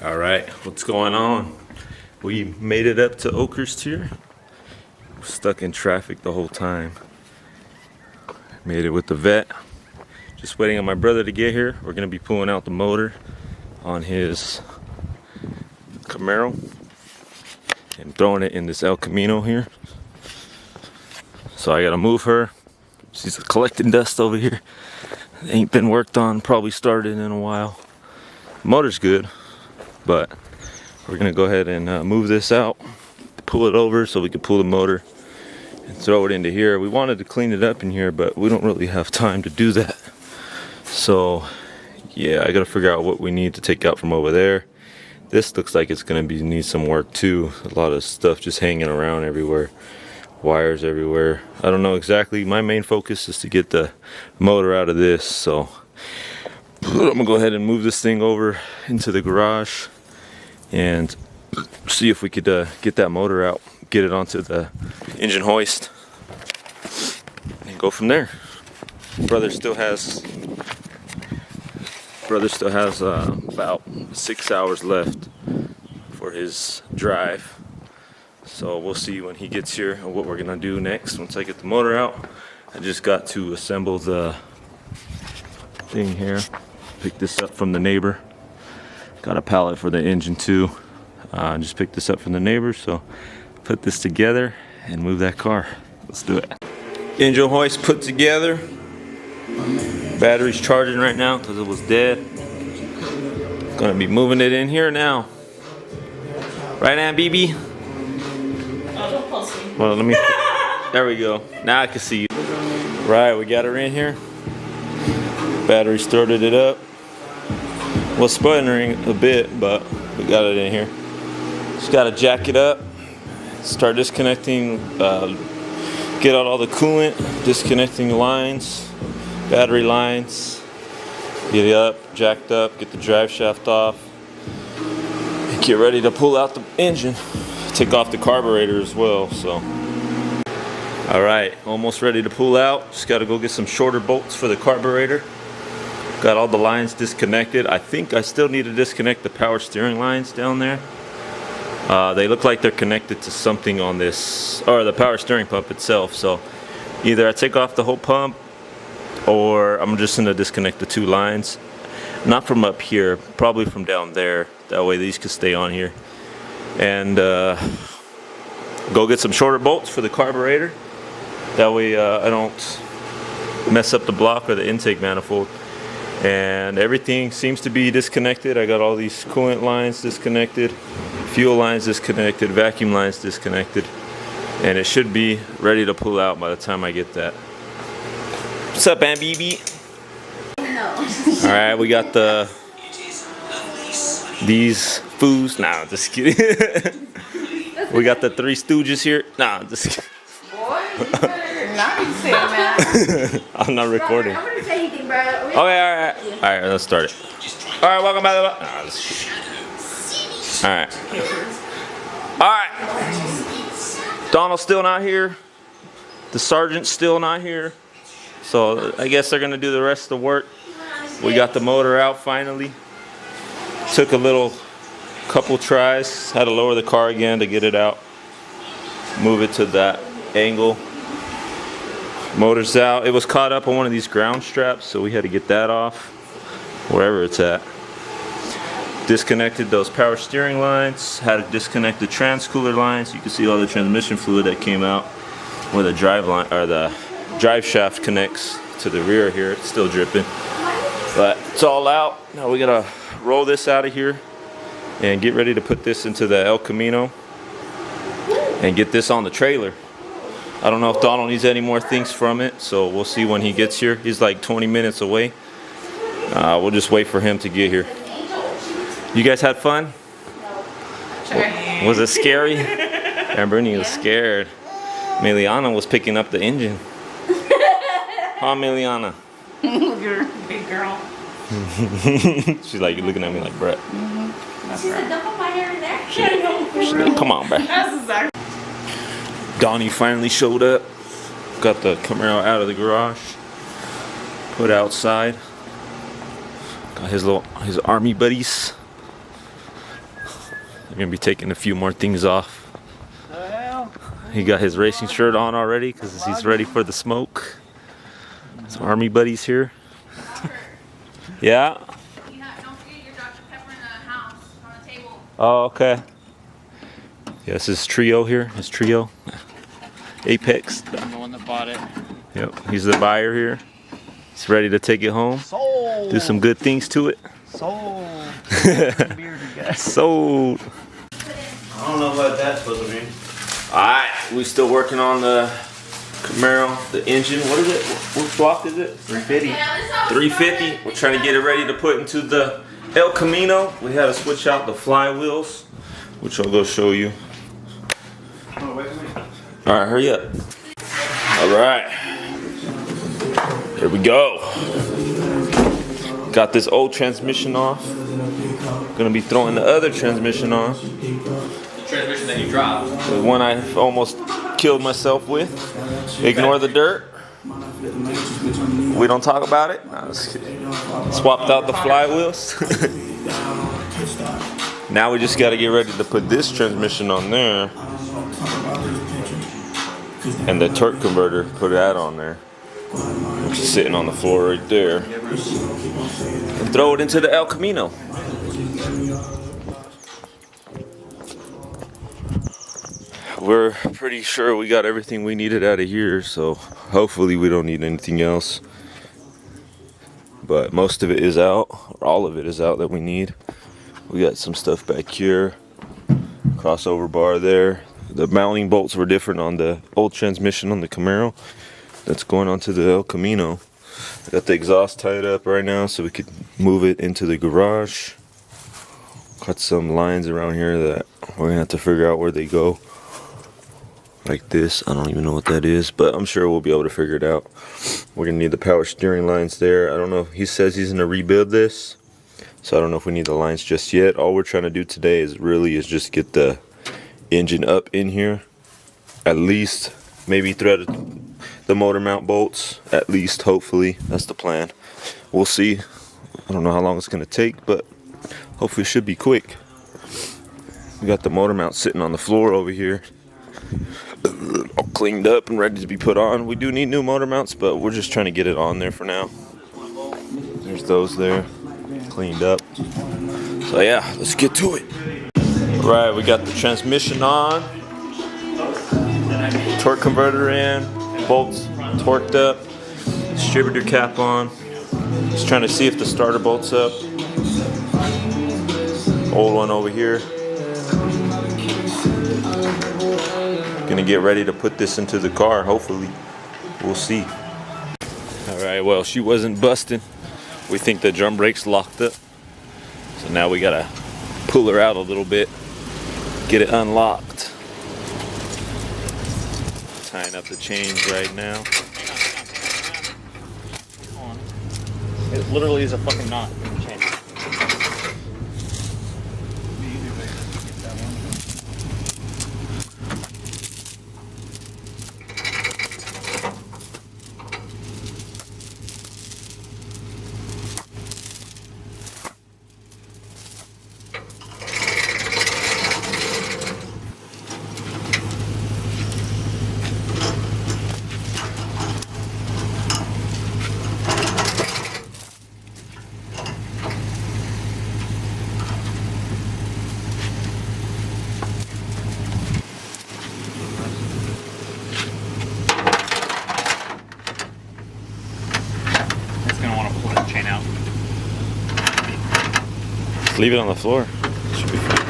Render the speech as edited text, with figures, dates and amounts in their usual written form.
All right, what's going on? We made it up to Oakhurst here. Stuck in traffic the whole time. Made it with the vet. Just waiting on my brother to get here. We're gonna be pulling out the motor on his Camaro and throwing it in this El Camino here. So I gotta move her. She's collecting dust over here. Ain't been worked on, probably started in a while. Motor's good, but we're gonna go ahead and move this out, pull it over so we can pull the motor and throw it into here. We wanted to clean it up in here, but we don't really have time to do that. So yeah, I gotta figure out what we need to take out from over there. This looks like it's gonna need some work too. A lot of stuff just hanging around everywhere, wires everywhere. I don't know exactly. My main focus is to get the motor out of this, so I'm gonna go ahead and move this thing over into the garage and see if we could get that motor out, get it onto the engine hoist, and go from there. Brother still has about 6 hours left for his drive, so we'll see when he gets here and what we're gonna do next once I get the motor out. I just got to assemble the thing here. Picked this up from the neighbor. Got a pallet for the engine too. Just picked this up from the neighbor, so put this together and move that car. Let's do it. Engine hoist put together. Battery's charging right now because it was dead. Gonna be moving it in here now. Right now, BB? Well, let me. There we go. Now I can see you. Right, we got her in here. Battery started it up. Was sputtering a bit, but we got it in here. Just gotta jack it up, start disconnecting, get out all the coolant, disconnecting lines, battery lines, get it up, jacked up, get the drive shaft off, and get ready to pull out the engine. Take off the carburetor as well, so. All right, almost ready to pull out. Just gotta go get some shorter bolts for the carburetor. Got all the lines disconnected. I think I still need to disconnect the power steering lines down there. They look like they're connected to something on this, or the power steering pump itself. So either I take off the whole pump, or I'm just gonna disconnect the two lines. Not from up here, probably from down there. That way these can stay on here. And go get some shorter bolts for the carburetor. That way I don't mess up the block or the intake manifold. And everything seems to be disconnected. I got all these coolant lines disconnected, fuel lines disconnected, vacuum lines disconnected, and it should be ready to pull out by the time I get that. What's up, Aunt BB? No. All right, we got these foos. Nah, just kidding. We got the Three Stooges here. Nah, just kidding. Boy, nice, man. I'm not recording. I'm gonna say anything, bro. Okay, all right. All right, let's start it. All right, welcome back. All right. All right. Donald's still not here. The sergeant's still not here. So I guess they're gonna do the rest of the work. We got the motor out finally. Took a couple tries. Had to lower the car again to get it out. Move it to that angle. Motor's out. It was caught up on one of these ground straps, so we had to get that off wherever it's at. Disconnected those power steering lines. Had to disconnect the transcooler lines. You can see all the transmission fluid that came out where the drive line or the drive shaft connects to the rear here. It's still dripping, but it's all out. Now we gotta roll this out of here and get ready to put this into the El Camino and get this on the trailer. I don't know if Donald needs any more things from it, so we'll see when he gets here. He's like 20 minutes away. We'll just wait for him to get here. You guys had fun? Sure. Was it scary? Brittany was scared. Miliana was picking up the engine. Huh, Miliana? You're a big girl. She's like looking at me like, Brett. She said, don't put my hair in there. She's like, come on, Brett. That's exactly. Donnie finally showed up. Got the Camaro out of the garage. Put outside. Got his army buddies. They're gonna be taking a few more things off. The hell? He got his racing shirt on already because he's ready for the smoke. His army buddies here. Yeah. Don't forget your Dr. Pepper in the house on the table. Oh, okay. Yeah, this is Trio here. His Trio. Apex. I'm the one that bought it. Yep, he's the buyer here. He's ready to take it home. Sold. Do some good things to it. Sold. Beard, you guys. Sold. I don't know what that's supposed to mean. Alright, we still working on the Camaro, the engine. What is it? What block is it? 350. 350. We're trying to get it ready to put into the El Camino. We had to switch out the flywheels, which I'll go show you. Alright, hurry up. Alright. Here we go. Got this old transmission off. Gonna be throwing the other transmission on. The transmission that you dropped. The one I almost killed myself with. Ignore the dirt. We don't talk about it. No, just kidding. Swapped out the flywheels. Now we just gotta get ready to put this transmission on there. And the torque converter, put that on there. Which is sitting on the floor right there. And throw it into the El Camino. We're pretty sure we got everything we needed out of here, so hopefully we don't need anything else. But most of it is out, or all of it is out that we need. We got some stuff back here. Crossover bar there. The mounting bolts were different on the old transmission on the Camaro. That's going onto the El Camino. Got the exhaust tied up right now so we could move it into the garage. Got some lines around here that we're gonna have to figure out where they go. Like this, I don't even know what that is, but I'm sure we'll be able to figure it out. We're gonna need the power steering lines there. I don't know, he says he's gonna rebuild this, so I don't know if we need the lines just yet. All we're trying to do today is just get the engine up in here. At least, maybe thread the motor mount bolts, at least, hopefully. That's the plan. We'll see. I don't know how long it's gonna take, but hopefully it should be quick. We got the motor mount sitting on the floor over here, all cleaned up and ready to be put on. We do need new motor mounts, but we're just trying to get it on there for now. There's those there, cleaned up. So yeah, let's get to it. All right, we got the transmission on, torque converter in, bolts torqued up, distributor cap on. Just trying to see if the starter bolt's up. Old one over here. Gonna get ready to put this into the car, hopefully. We'll see. Alright, well, she wasn't busting. We think the drum brake's locked up. So now we gotta pull her out a little bit, get it unlocked. Tying up the chains right now. It literally is a fucking knot in the chain. Chain out. Leave it on the floor. Should be fine.